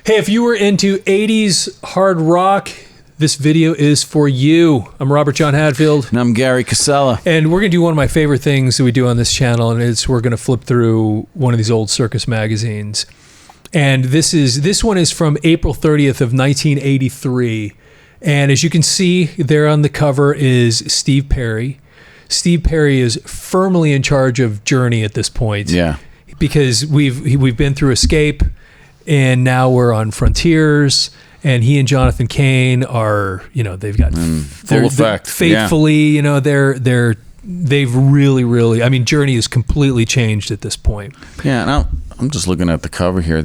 Hey, if you were into 80s hard rock, this video is for you. I'm Robert John Hadfield. And I'm Gary Casella. And we're going to do one of my favorite things that we do on this channel, and it's we're going to flip through one of these old Circus magazines. And this one is from April 30th of 1983. And as you can see, there on the cover is Steve Perry. Steve Perry is firmly in charge of Journey at this point. Yeah. Because we've been through Escape, and now we're on Frontiers, and he and Jonathan Cain are, they've got full effect. Faithfully, they've really, I mean, Journey is completely changed at this point. Yeah, and I'm just looking at the cover here.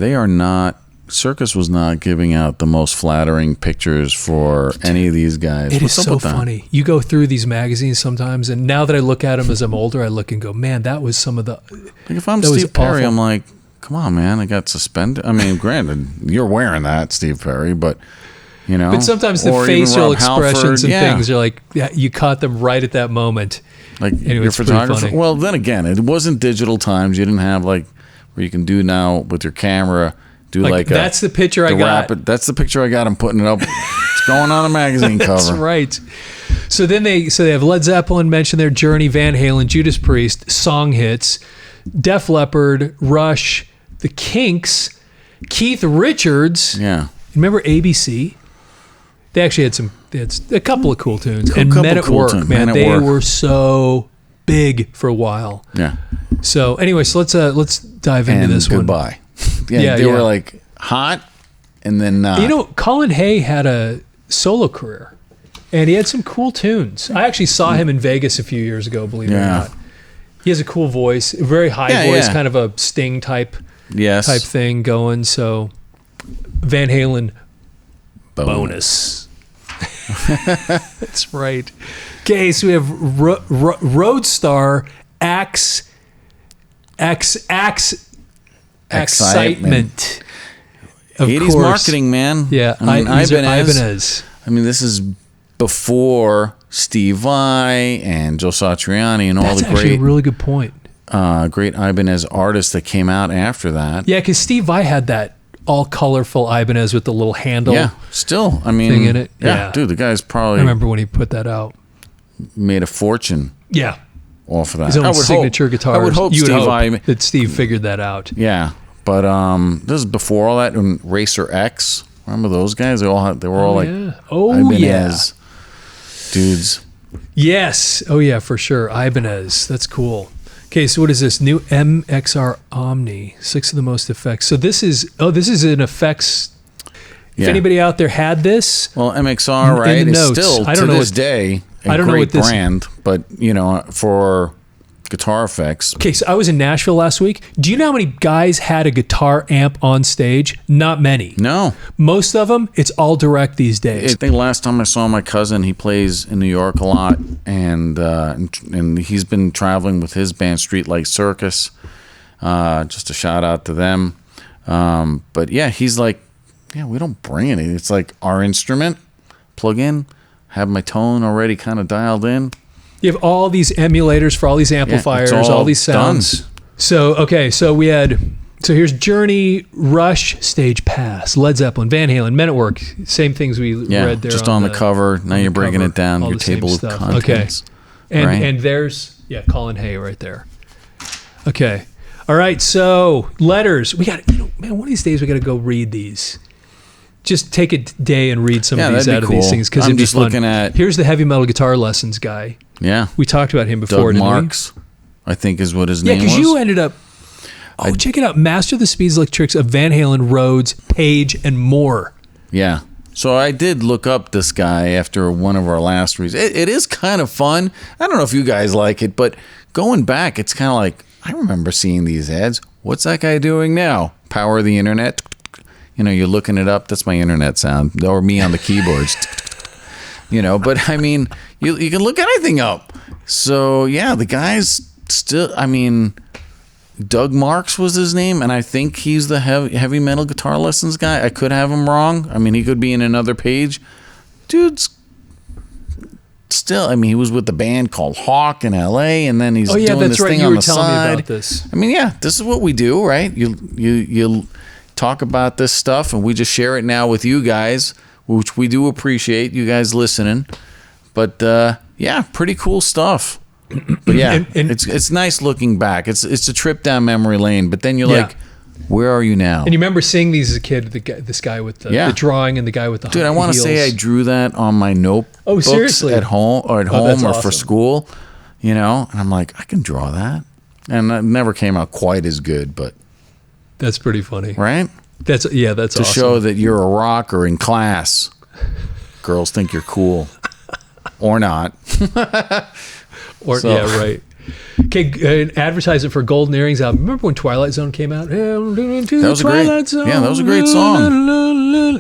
Circus was not giving out the most flattering pictures for any of these guys. It is so funny. You go through these magazines sometimes, and now that I look at them as I'm older, I look and go, man, that was some of the... Like if I'm Steve Perry, I'm like, come on, man, I got suspended. I mean, granted, you're wearing that, Steve Perry, but, But sometimes the facial expressions and things are like, you caught them right at that moment. Like anyway, your photographer. Well, then again, it wasn't digital times. You didn't have like where you can do now with your camera. That's the picture I got. That's the picture I got. I'm putting it up. It's going on a magazine cover. That's right. So then they have Led Zeppelin mentioned their Journey, Van Halen, Judas Priest, song hits, Def Leppard, Rush, The Kinks, Keith Richards. Yeah. Remember ABC? They actually had a couple of cool tunes. And Men at Work, man, they were so big for a while. Yeah. So anyway, let's dive into this one. Goodbye. They were like hot and then not. Colin Hay had a solo career and he had some cool tunes. I actually saw him in Vegas a few years ago, believe it or not. He has a cool voice, a very high voice, kind of a Sting type thing going. So Van Halen bonus. That's right. Okay, so we have Roadstar Excitement. Of 80s course. Marketing, man. Yeah, I mean, Ibanez. I mean, this is before Steve Vai and Joe Satriani and all the great. That's actually a really good point. Great Ibanez artists that came out after that. Yeah, because Steve Vai had that all colorful Ibanez with the little handle. Yeah, still, I mean, thing in it. Yeah, dude, the guy's probably. I remember when he put that out. Made a fortune. Yeah. Off of that. His own signature guitar. I would hope that Steve figured that out. Yeah, but this is before all that. And Racer X, remember those guys? They were all like, Ibanez dudes. Yes. Oh yeah, for sure. Ibanez. That's cool. Okay, so what is this? New MXR Omni. 6 of the most effects. So this is an effects. If anybody out there had this, well, MXR, right? Is still to this day. I don't know what this brand, but for guitar effects. Okay, so I was in Nashville last week. Do you know how many guys had a guitar amp on stage? Not many. No. Most of them, it's all direct these days. I think last time I saw my cousin, he plays in New York a lot, and he's been traveling with his band Streetlight Circus. Just a shout out to them. But yeah, he's like, we don't bring any. It's like our instrument, plug in. Have my tone already kind of dialed in. You have all these emulators for all these amplifiers, all these sounds. Done. So here's Journey, Rush, Stage Pass, Led Zeppelin, Van Halen, Men at Work. Same things we read there. Just on the cover. Now you're breaking it down. Your table of contents. Okay. And there's Colin Hay right there. Okay. All right. So letters. We got man. One of these days we got to go read these. Just take a day and read some of these out of these things because it'd be fun. Looking at, here's the heavy metal guitar lessons guy. Yeah, we talked about him before. Doug Marks, I think is what his name was. Yeah, because you ended up. Check it out! Master the Speeds, Like Tricks of Van Halen, Rhodes, Page, and more. Yeah. So I did look up this guy after one of our last reads. It is kind of fun. I don't know if you guys like it, but going back, it's kind of like I remember seeing these ads. What's that guy doing now? Power of the internet. You're looking it up. That's my internet sound, or me on the keyboards. But I mean, you can look anything up. So yeah, the guy's still. I mean, Doug Marks was his name, and I think he's the heavy metal guitar lessons guy. I could have him wrong. I mean, he could be in another page. Dude's still. I mean, he was with the band called Hawk in L.A., and then he's doing this thing on the side. Me about this. I mean, yeah, this is what we do, right? You talk about this stuff, and we just share it now with you guys, which we do appreciate you guys listening. But yeah, pretty cool stuff. But yeah, it's nice looking back. It's a trip down memory lane. But then you're like, where are you now? And you remember seeing these as a kid, this guy with the drawing and the guy with the Dude, I want to say I drew that on my notebooks seriously? at home or awesome. for school, and I'm like, I can draw that. And it never came out quite as good, but that's pretty funny. Right? That's awesome. To show that you're a rocker in class. Girls think you're cool. Or not. Yeah, right. Okay, an advertisement for Golden Earrings album. Remember when Twilight Zone came out? That was a great song.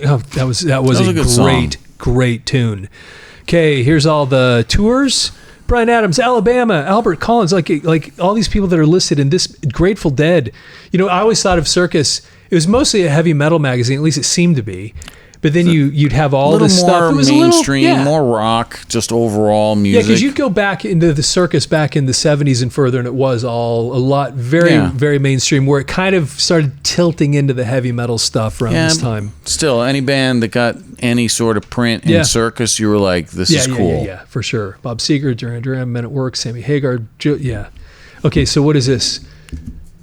Oh, that was a great tune. Okay, here's all the tours. Bryan Adams, Alabama, Albert Collins, like all these people that are listed in this. Grateful Dead. I always thought of Circus. It was mostly a heavy metal magazine. At least it seemed to be. But then you'd have all this stuff. It was mainstream, more rock, just overall music. Yeah, because you'd go back into the Circus back in the 70s and further, and it was all a lot very mainstream, where it kind of started tilting into the heavy metal stuff around this time. Still, any band that got any sort of print in Circus, you were like, this is cool. Yeah, for sure. Bob Seger, Duran Duran, Men at Work, Sammy Hagar. Okay, so what is this?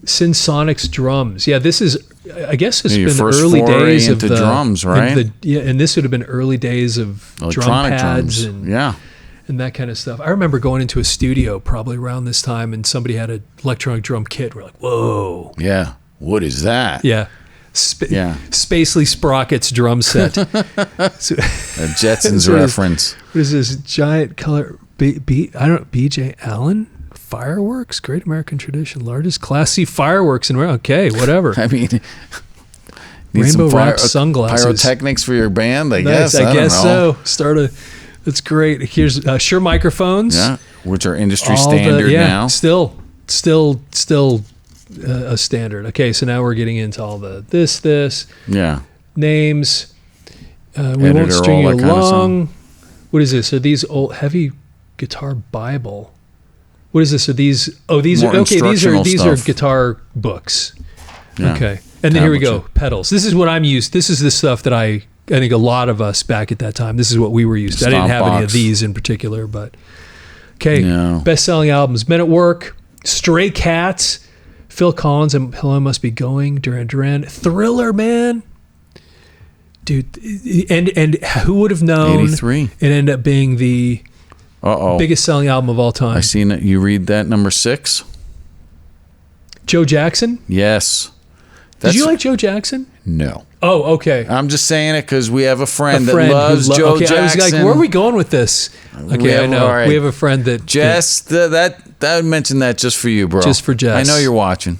Synsonic's drums. Yeah, this is, I guess it's been early days of the drums, right? And this would have been early days of electronic drum pads drums. And that kind of stuff. I remember going into a studio probably around this time, and somebody had an electronic drum kit. We're like, whoa. Yeah. What is that? Yeah. Spacely Sprockets drum set. A Jetsons reference. What is this giant color? BJ Allen? Fireworks, Great American Tradition, largest Class C fireworks in okay, whatever. I mean, rainbow wrapped sunglasses, pyrotechnics for your band. I guess so. That's great. Here's Shure microphones, which are industry standard now. Still a standard. Okay, so now we're getting into all the this names. We won't string you along. What is this? Are these old heavy guitar Bible? What is this? Are these? Oh, these are okay. These are guitar books. Yeah. Okay, and then here we go. Pedals. This is what I'm used. This is the stuff that I think a lot of us back at that time. This is what we were used to. I didn't have any of these in particular, but okay. No. Best-selling albums: Men at Work, Stray Cats, Phil Collins, and Hello I Must Be Going, Duran Duran, Thriller, man. Dude, and who would have known? 83. It ended up being the biggest selling album of all time. I seen it. You read that, number 6? Joe Jackson? Yes. Did you like Joe Jackson? No. Oh, okay. I'm just saying it because we have a friend that loves Joe Jackson. I was like, where are we going with this? Okay, I know. Right. We have a friend that... Jess, I mentioned that just for you, bro. Just for Jess. I know you're watching.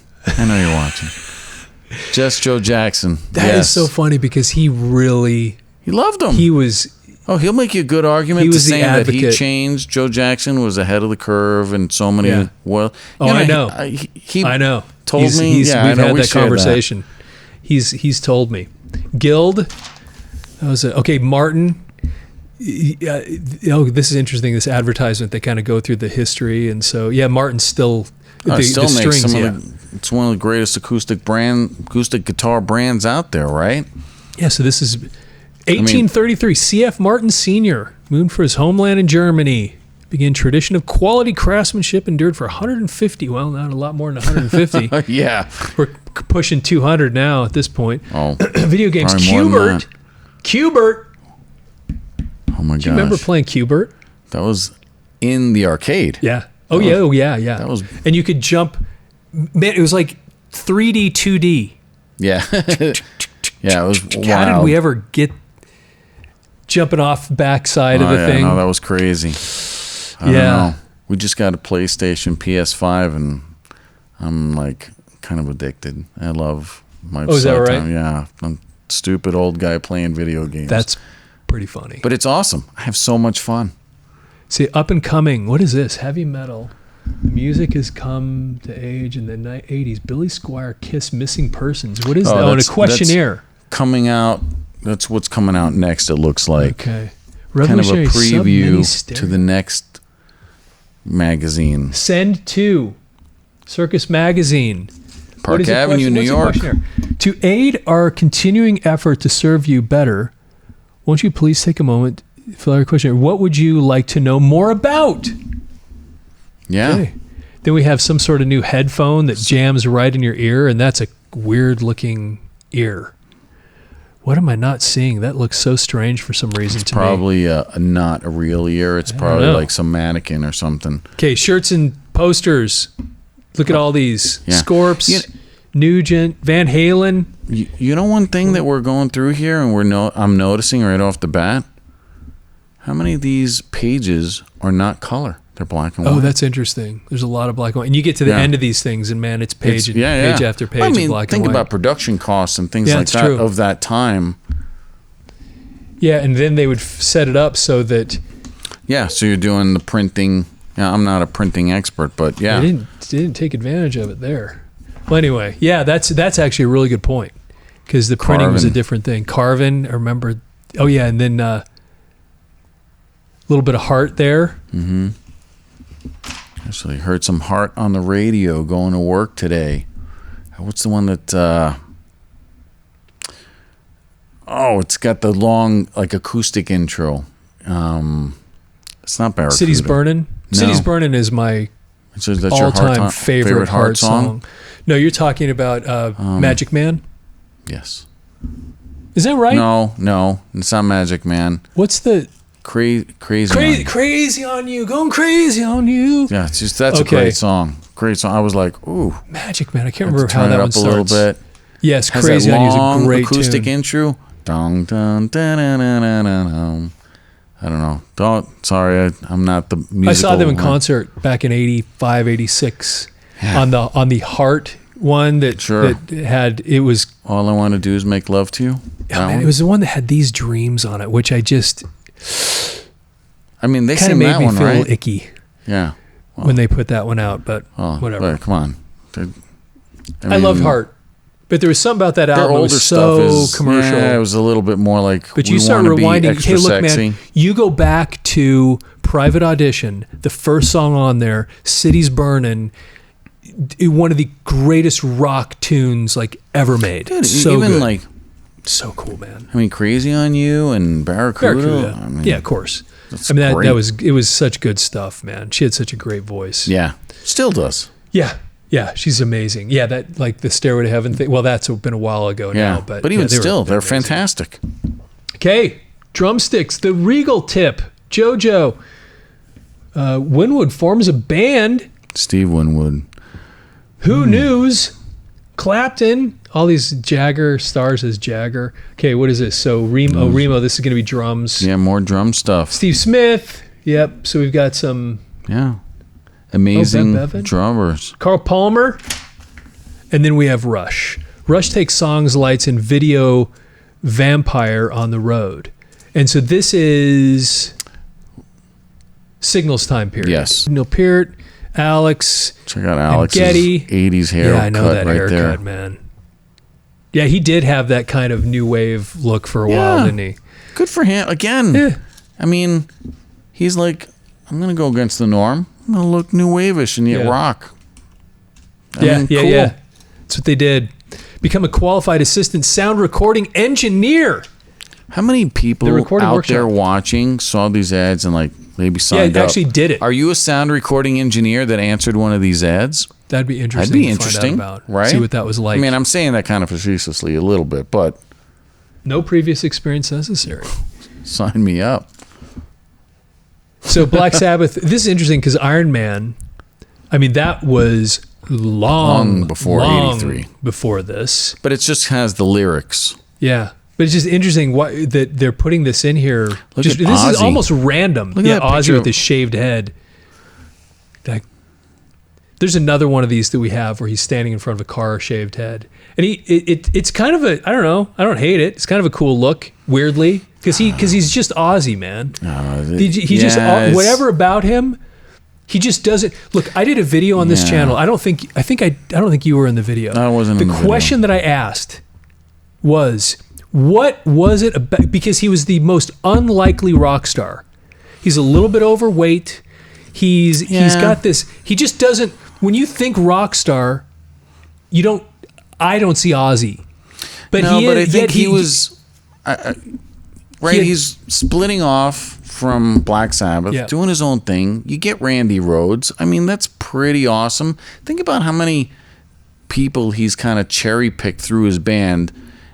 Just Joe Jackson. That is so funny because he loved him. He was... Oh, he'll make you a good argument to saying that he changed. Joe Jackson was ahead of the curve in so many... Yeah. Well, I know. I know. Told me. We've had that conversation. He's told me. Guild. Martin. This is interesting. This advertisement, they kind of go through the history, and so Martin's still... It's one of the greatest acoustic guitar brands out there, right? Yeah, so this is 1833. C.F. Martin Sr. moved for his homeland in Germany. Began tradition of quality craftsmanship endured for 150. Well, not a lot more than 150. Yeah. We're pushing 200 now at this point. Oh. Video games. Qbert. Oh, my gosh. Do you remember playing Qbert? That was in the arcade. Yeah. Oh, yeah. And you could jump. Man, it was like 3D, 2D. Yeah. Yeah, it was wild. How did we ever get jumping off the backside of the thing? No, that was crazy. I don't know. We just got a PlayStation PS5, and I'm like kind of addicted. I love my is that right? Yeah. I'm a stupid old guy playing video games. That's pretty funny. But it's awesome. I have so much fun. See, up and coming. What is this? Heavy metal. Music has come to age in the 80s. Billy Squier, Kiss, Missing Persons. What is that? And a questionnaire. Coming out. That's what's coming out next, it looks like. Okay. Kind of a preview to the next magazine. Send to Circus Magazine. Park Avenue, New York. To aid our continuing effort to serve you better, won't you please take a moment to fill out your question? What would you like to know more about? Yeah. Okay. Then we have some sort of new headphone that jams right in your ear, and that's a weird looking ear. What am I not seeing? That looks so strange for some reason to me. Probably not a real ear. It's probably like some mannequin or something. Okay, shirts and posters. Look at all these. Yeah. Scorps, Nugent, Van Halen. You know one thing that we're going through here, and I'm noticing right off the bat, how many of these pages are not color? They're black and white. Oh, that's interesting. There's a lot of black and white. And you get to the end of these things, and man, it's page after page of black and white. Think about production costs and things like that of that time. Yeah, and then they would set it up so that... Yeah, so you're doing the printing. Yeah, I'm not a printing expert, but yeah. They didn't take advantage of it there. Well, anyway, yeah, that's actually a really good point, because the printing was a different thing. Carvin, I remember... Oh, yeah, and then a little bit of heart there. Mm-hmm. Actually heard some heart on the radio going to work today. What's the one that it's got the long like acoustic intro. It's not Barracuda. City's Burnin'? No. City's Burnin' is my all-time favorite heart song. No, you're talking about Magic Man? Yes. Is that right? No, it's not Magic Man. What's the... Crazy on you, going crazy on you. Yeah, that's a great song. Great song. I was like, ooh, Magic Man. I can't remember how that one starts. A little bit. Yes, Crazy on You is a great acoustic tune. intro. Dun, dun, dun, dun, dun, dun, dun. I don't know. Sorry, I'm not the musical. I saw them in concert back in 85, 86 on the Heart one that had it was. All I Want to Do Is Make Love to You. Oh, man, it was the one that had These Dreams on it, which I just. I mean, they kind of made me feel a little icky. Yeah. When they put that one out, but whatever. Come on. I loved Heart, but there was something about that album that was so commercial. Yeah, it was a little bit more like. But you start rewinding. Hey, look, man, you go back to Private Audition, the first song on there, "City's Burnin'," one of the greatest rock tunes like ever made. Dude, so even good. like. So cool, man. I mean, Crazy on You and Barracuda. I mean, yeah, of course. I mean, it was such good stuff, man. She had such a great voice. Yeah, still does. Yeah, she's amazing. Yeah, that like the Stairway to Heaven thing. Well, that's been a while ago now, but even still, they're fantastic. Okay, drumsticks. The Regal Tip. JoJo. Winwood forms a band. Steve Winwood. Who News? Clapton. All these Jagger stars as Jagger. Okay, what is this? So Remo. This is going to be drums. Yeah, more drum stuff. Steve Smith. Yep. So we've got some. Yeah. Amazing drummers. Carl Palmer. And then we have Rush. Rush takes songs, lights, and video Vampire on the road. And so this is Signals time period. Yes. Neil Peart, Alex. Check out Alex's Getty. 80s haircut. Yeah, I know that haircut, there. man. Yeah, he did have that kind of new wave look for a while, didn't he? Good for him. Again, I mean, he's like, I'm going to go against the norm. I'm going to look new wave-ish and yet rock. Cool. That's what they did. Become a qualified assistant sound recording engineer. How many people out there watching saw these ads and like maybe signed up? Yeah, actually did it. Are you a sound recording engineer that answered one of these ads? That'd be interesting. That'd be interesting, find out about, right? See what that was like. I mean, I'm saying that kind of facetiously a little bit, but no previous experience necessary. Sign me up. So Black Sabbath. This is interesting because Iron Man. I mean, that was long before 83. Before this, but it just has the lyrics. Yeah. But it's just interesting that they're putting this in here. This Ozzy. is almost random. Look at that Ozzy with his shaved head. There's another one of these that we have where he's standing in front of a car, shaved head, and it's kind of a, I don't know, I don't hate it. It's kind of a cool look, weirdly, because he's just Ozzy, man. Just whatever about him. He just doesn't look. I did a video on this channel. I don't think you were in the video. I wasn't. The question that I asked was, what was it about? Because he was the most unlikely rock star. He's a little bit overweight. He's got this. He just doesn't. When you think rock star, I don't see Ozzy. But I think he was right. He's splitting off from Black Sabbath, doing his own thing. You get Randy Rhoads. I mean, that's pretty awesome. Think about how many people he's kind of cherry picked through his band.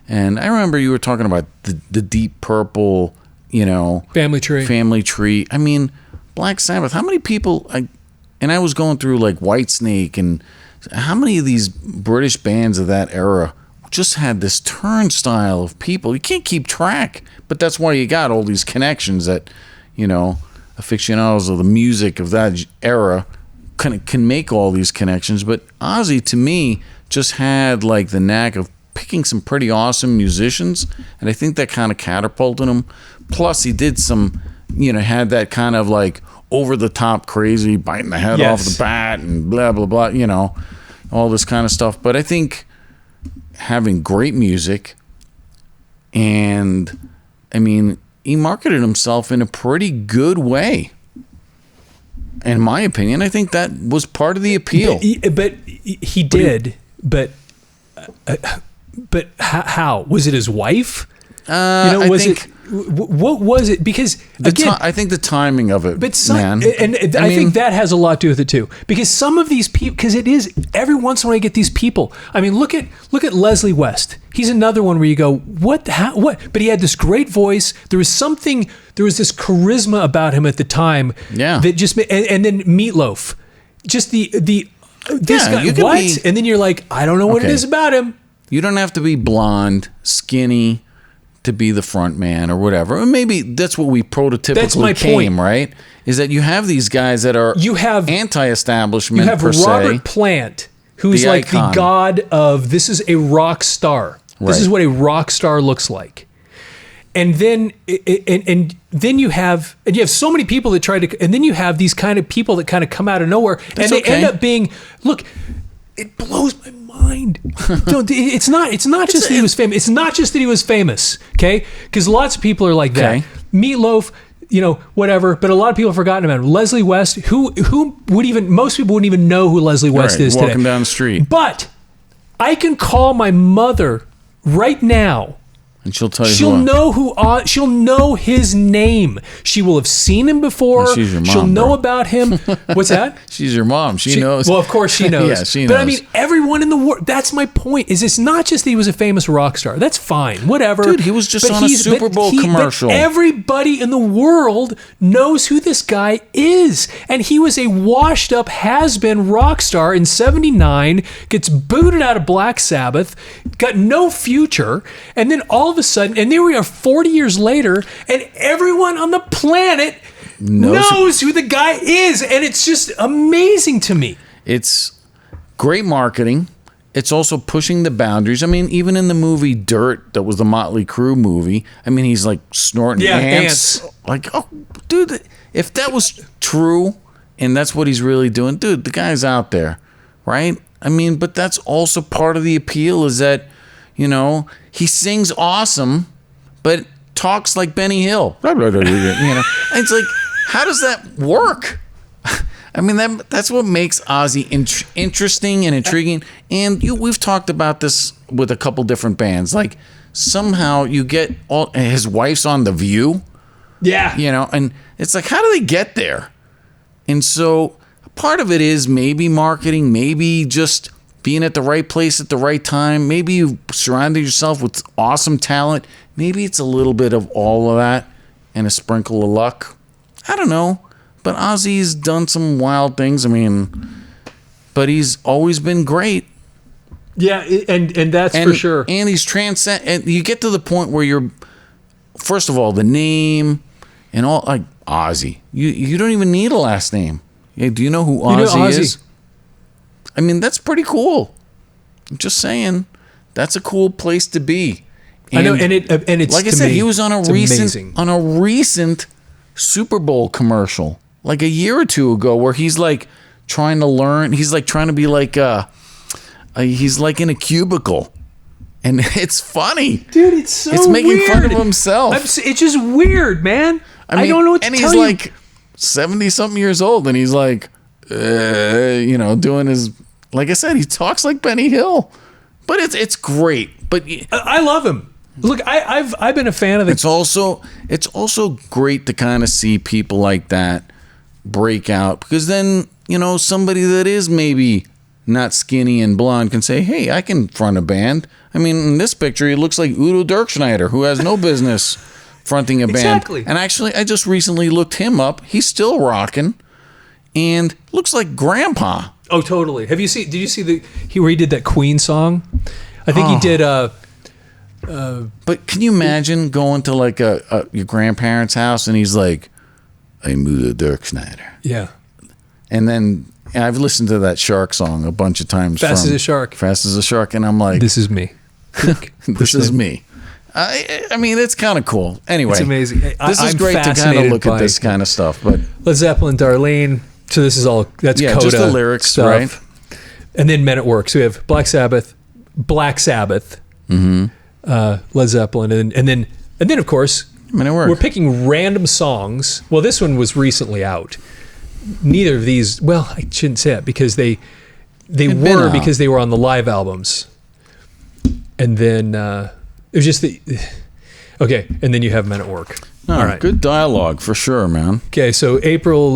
And I remember you were talking about the Deep Purple, Family Tree. I mean, Black Sabbath. How many people? I was going through like Whitesnake, and how many of these British bands of that era just had this turnstile of people? You can't keep track, but that's why you got all these connections that, aficionados of the music of that era can make all these connections. But Ozzy, to me, just had like the knack of picking some pretty awesome musicians, and I think that kind of catapulted him. Plus, he did some, had that kind of like over the top crazy, biting the head off the bat and blah blah blah, all this kind of stuff. But I think having great music, and I mean, he marketed himself in a pretty good way. In my opinion, I think that was part of the appeal. But he did. But how was it? His wife? What was it? Because I think the timing of it. But I think that has a lot to do with it too. Because some of these people, because it is every once in a while I get these people. I mean, look at Leslie West. He's another one where you go, what? But he had this great voice. There was this charisma about him at the time. Yeah. That just and then Meatloaf, just this guy. What? And then you're like, I don't know what it is about him. You don't have to be blonde, skinny to be the front man or whatever. Or maybe that's what we prototypically that's my point. Right? Is that you have these guys that are anti-establishment. You have Robert Plant, who's the like icon. The god of this is a rock star. Right. This is what a rock star looks like. And then you have so many people that try to, and then you have these kind of people that kind of come out of nowhere, and they end up being, look, it blows my mind. It's not just that he was famous. It's not just that he was famous, okay? Because lots of people are like that. Meatloaf, whatever. But a lot of people have forgotten about him. Leslie West, who would even, most people wouldn't even know who Leslie West is today. Walking down the street. But I can call my mother right now. And she'll tell you. She'll know his name. She will have seen him before. Well, she's your mom, she'll know about him. What's that? She's your mom. She knows. Well, of course she knows. Yeah, she knows. But I mean, everyone in the world. That's my point. Is it's not just that he was a famous rock star. That's fine. Whatever. Dude, he was just on a Super Bowl commercial. But everybody in the world knows who this guy is, and he was a washed-up, has-been rock star in '79. Gets booted out of Black Sabbath. Got no future, and then all of a sudden, and there we are 40 years later, and everyone on the planet knows who the guy is, and it's just amazing to me. It's great marketing. It's also pushing the boundaries. I mean, even in the movie Dirt, that was the Motley Crue movie, I mean, he's like snorting ants. Like, oh, dude, if that was true, and that's what he's really doing, dude, the guy's out there, right? I mean, but that's also part of the appeal is that, he sings awesome, but talks like Benny Hill. It's like, how does that work? I mean, that's what makes Ozzy interesting and intriguing. And we've talked about this with a couple different bands. Like, somehow you get his wife's on The View. Yeah. And it's like, how do they get there? And so part of it is maybe marketing, maybe just being at the right place at the right time. Maybe you've surrounded yourself with awesome talent. Maybe it's a little bit of all of that and a sprinkle of luck. I don't know. But Ozzy's done some wild things. I mean, but he's always been great. Yeah, and that's for sure. And he's and you get to the point where you're, first of all, the name and all, like Ozzy. You don't even need a last name. Hey, do you know who Ozzy is? I mean, that's pretty cool. I'm just saying, that's a cool place to be. And I know, and it's like I said, he was on a recent Super Bowl commercial, like a year or two ago, where he's like trying to learn. He's like trying to be like he's like in a cubicle, and it's funny, dude. It's making weird. Fun of himself. It's just weird, man. I don't know what to tell you. And he's like 70-something years old, and he's like, doing his. Like I said, he talks like Benny Hill, but it's great. But I love him. Look, I've been a fan of the. It's also great to kind of see people like that break out, because then, you know, somebody that is maybe not skinny and blonde can say, hey, I can front a band. I mean, in this picture, he looks like Udo Dirkschneider, who has no business fronting a band. Exactly. And actually, I just recently looked him up. He's still rocking and looks like Grandpa. Oh, totally. Did you see where he did that Queen song? I think he did. But can you imagine going to like your grandparents' house and he's like, I'm Udo Dirkschneider. Yeah. And then I've listened to that Shark song a bunch of times. Fast as a Shark. Fast as a Shark. And I'm like, this is me. this is me. I mean, it's kind of cool. Anyway, it's amazing. This is great to kind of look at this kind of stuff. But Led Zeppelin, Darlene. So this is all, that's Coda just the lyrics, stuff. Right? And then Men at Work. So we have Black Sabbath, Mm-hmm. Led Zeppelin, and then of course, Men at Work. We're picking random songs. Well, this one was recently out. Neither of these, well, I shouldn't say it, because they were, because they were on the live albums. And then it was just okay, and then you have Men at Work. All right. Good dialogue for sure, man. Okay, so April,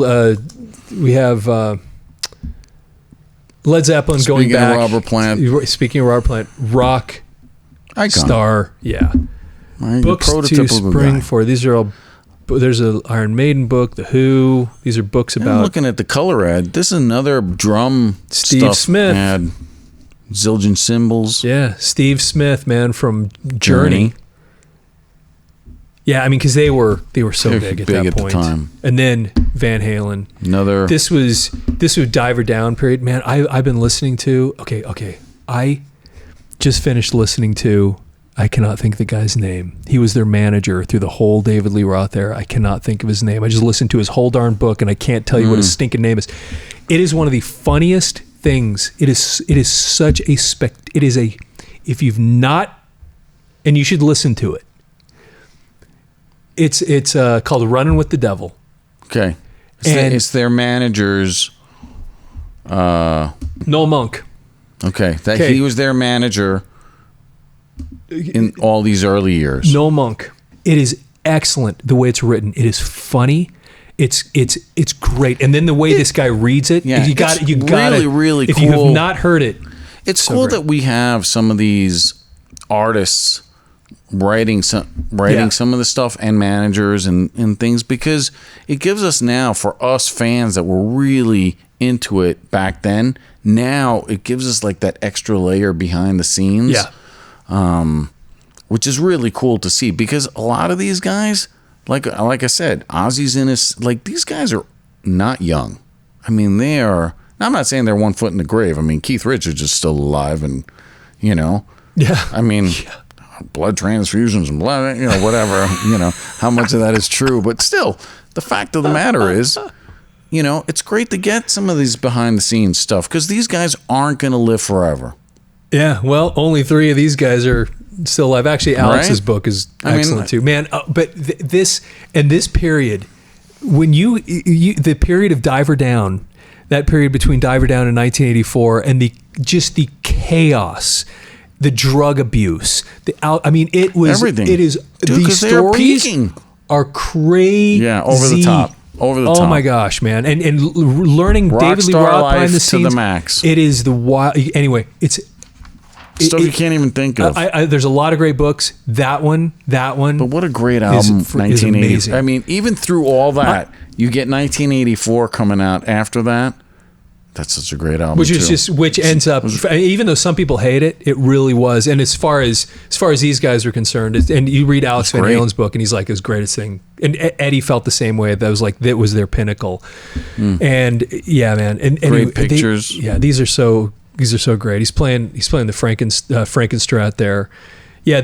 we have Led Zeppelin going back. Speaking of Robert Plant, rock icon. Star, yeah. Books to spring for. These are all. There's an Iron Maiden book, The Who. These are books about. I'm looking at the color ad. This is another drum Steve Smith ad. Zildjian cymbals. Yeah, Steve Smith, man, from Journey. Yeah, I mean, because they were so big at that point. The time. And then Van Halen. Another. This was Diver Down period, man. I've been listening to. Okay. I just finished listening to. I cannot think of the guy's name. He was their manager through the whole David Lee Roth era. I cannot think of his name. I just listened to his whole darn book, and I can't tell you what his stinking name is. It is one of the funniest things. It is such a if you've not, and you should listen to it. It's called Running with the Devil. Okay. It's their manager's Noel Monk. Okay. He was their manager in all these early years. Noel Monk. It is excellent the way it's written. It is funny. It's great. And then the way this guy reads it, you got really if cool. you have not heard it. It's so cool that we have some of these artists writing some of the stuff, and managers and things, because it gives us now, for us fans that were really into it back then, now it gives us like that extra layer behind the scenes. Yeah. Which is really cool to see, because a lot of these guys, like I said, Ozzy's in his, like, these guys are not young. I mean, they are. I'm not saying they're 1 foot in the grave. I mean, Keith Richards is still alive, and Yeah. I mean, blood transfusions and blood, whatever. How much of that is true, but still, the fact of the matter is, it's great to get some of these behind the scenes stuff, because these guys aren't going to live forever. Yeah, well, only 3 of these guys are still alive. Actually, Alex's book is excellent too, man. But this period, when you the period of Diver Down, that period between Diver Down and 1984, and the chaos, the drug abuse, it was everything. It is. Dude, these stories are crazy. Yeah, over the top. Oh my gosh, man! And learning David Lee Roth behind the scenes to the max. It is the wild. Anyway, it's. Stuff you can't even think of. There's a lot of great books. That one. But what a great album, 1980. I mean, even through all that, you get 1984 coming out after that. That's such a great album, which ends up, even though some people hate it, it really was. And as far as these guys are concerned, and you read Alex Van Halen's book, and he's like, his greatest thing. And Eddie felt the same way. That was their pinnacle. And yeah, man. And great pictures. These are so great. He's playing the Frankenstrat there. Yeah,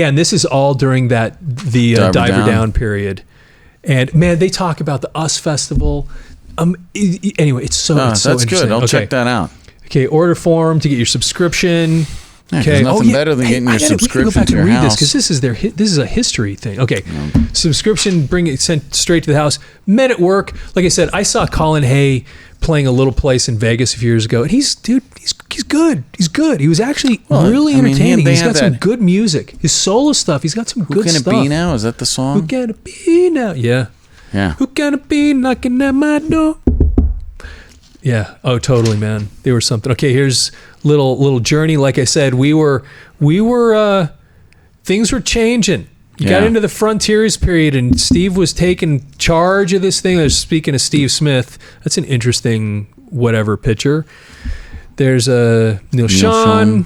and this is all during the Diver Down period. And man, they talk about the US Festival. Anyway, it's so that's interesting. good. I'll check that out. Okay, order form to get your subscription. Yeah, okay. There's nothing better than getting your subscription go back to your and read house. This, because this is a history thing. Okay, subscription, bring it sent straight to the house. Men at Work. Like I said, I saw Colin Hay playing a little place in Vegas a few years ago, and he's He's good. He's good. He was actually really I mean, entertaining. they He's have got some that- good music. His solo stuff, he's got some Who good can stuff. it be now? Is that the song? Who can it be now? Yeah. Yeah. Who can it be knocking at my door? Yeah. Oh, totally, man. They were something. Okay, here's little journey. Like I said, we were things were changing. You got into the Frontiers period, and Steve was taking charge of this thing. Speaking of Steve Smith, that's an interesting whatever picture. There's Neil Sean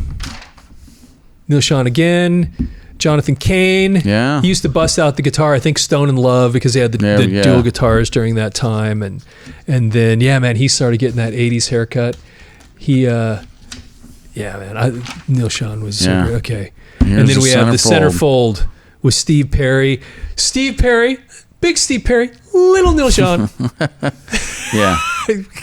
again. Jonathan Cain. Yeah. He used to bust out the guitar, I think Stone in Love, because they had the dual guitars during that time. And then, man, he started getting that 80s haircut. He, Neil Sean was so great. Okay. Here's and then we have the centerfold. centerfold with Steve Perry. Steve Perry, big Steve Perry, little Neil Sean. Yeah.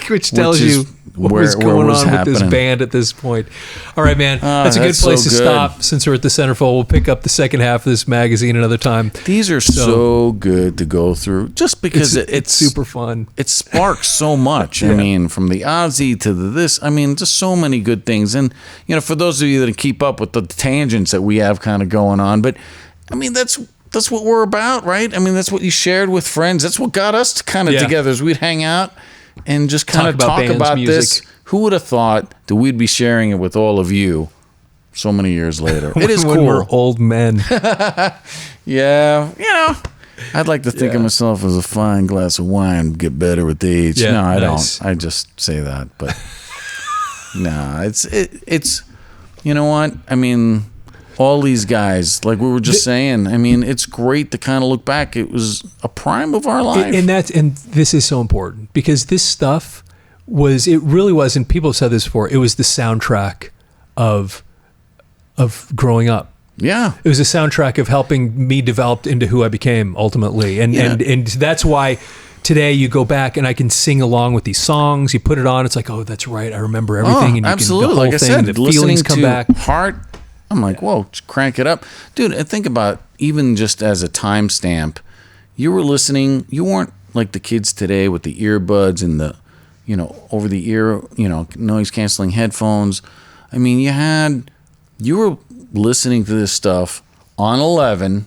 Which tells you what was going on with this band at this point. All right, man. That's a good place to stop since we're at the centerfold. We'll pick up the second half of this magazine another time. These are so good to go through just because it's super fun. It sparks so much. I mean, from the Ozzy to this, I mean, just so many good things. And, for those of you that keep up with the tangents that we have kind of going on, but I mean, that's what we're about, right? I mean, that's what you shared with friends. That's what got us kind of together as we'd hang out and just kind of talk about this. Who would have thought that we'd be sharing it with all of you so many years later? It is when cool. We're old men. Yeah, I'd like to think of myself as a fine glass of wine, get better with age. Yeah, no, I nice. don't. I just say that, but no, it's you know what? I mean, all these guys, like we were just saying, I mean, it's great to kind of look back. It was a prime of our life. And this is so important because this stuff it really was, and people have said this before, it was the soundtrack of growing up. Yeah. It was a soundtrack of helping me develop into who I became ultimately. And that's why today you go back and I can sing along with these songs. You put it on, it's like, oh, that's right. I remember everything. And absolutely. The whole like I thing, said, the feelings come back. Heart. I'm like, whoa, just crank it up. Dude, and think about even just as a timestamp, you were listening, you weren't like the kids today with the earbuds and the, over the ear, noise canceling headphones. I mean, you were listening to this stuff on 11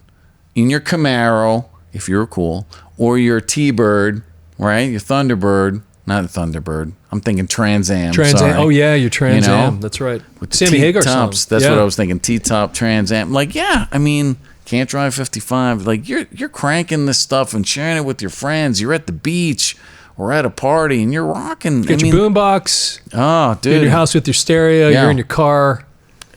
in your Camaro, if you were cool, or your T-Bird, right? Your Thunderbird. Not Thunderbird. I'm thinking Trans Am. Sorry. Oh, yeah, your Trans Am. That's right. With the Sammy Hagar T-tops. That's what I was thinking. T-top, Trans Am. Like, I mean, Can't Drive 55. Like, you're cranking this stuff and sharing it with your friends. You're at the beach or at a party and you're rocking. Get your boombox. Oh, dude. You're in your house with your stereo. Yeah. You're in your car.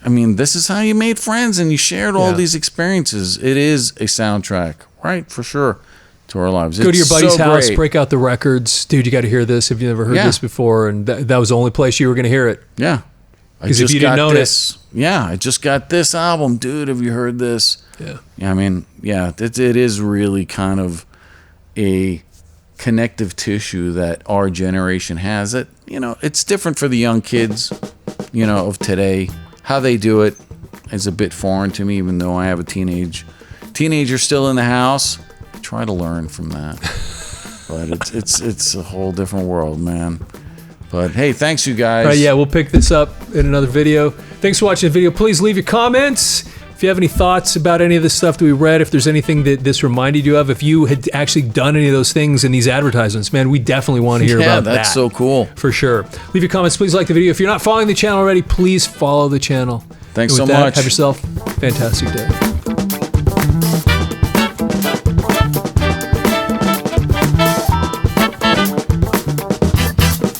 I mean, this is how you made friends and you shared all these experiences. It is a soundtrack, right? For sure. To our lives. Go to your buddy's house, great. break out the records. Dude, you got to hear this if you never heard this before. And that was the only place you were going to hear it. Yeah. Because if you didn't know this. Yeah, I just got this album. Dude, have you heard this? Yeah. I mean, it is really kind of a connective tissue that our generation has. It, it's different for the young kids, of today. How they do it is a bit foreign to me, even though I have a teenager still in the house. Try to learn from that, but it's a whole different world, man. But hey, thanks you guys. All right, we'll pick this up in another video. Thanks for watching the video. Please leave your comments if you have any thoughts about any of this stuff that we read. If there's anything that this reminded you of, if you had actually done any of those things in these advertisements, man, we definitely want to hear about that. That's so cool. For sure. Leave your comments. Please like the video. If you're not following the channel already, please follow the channel. Thanks and with so that, much. Have yourself a fantastic day.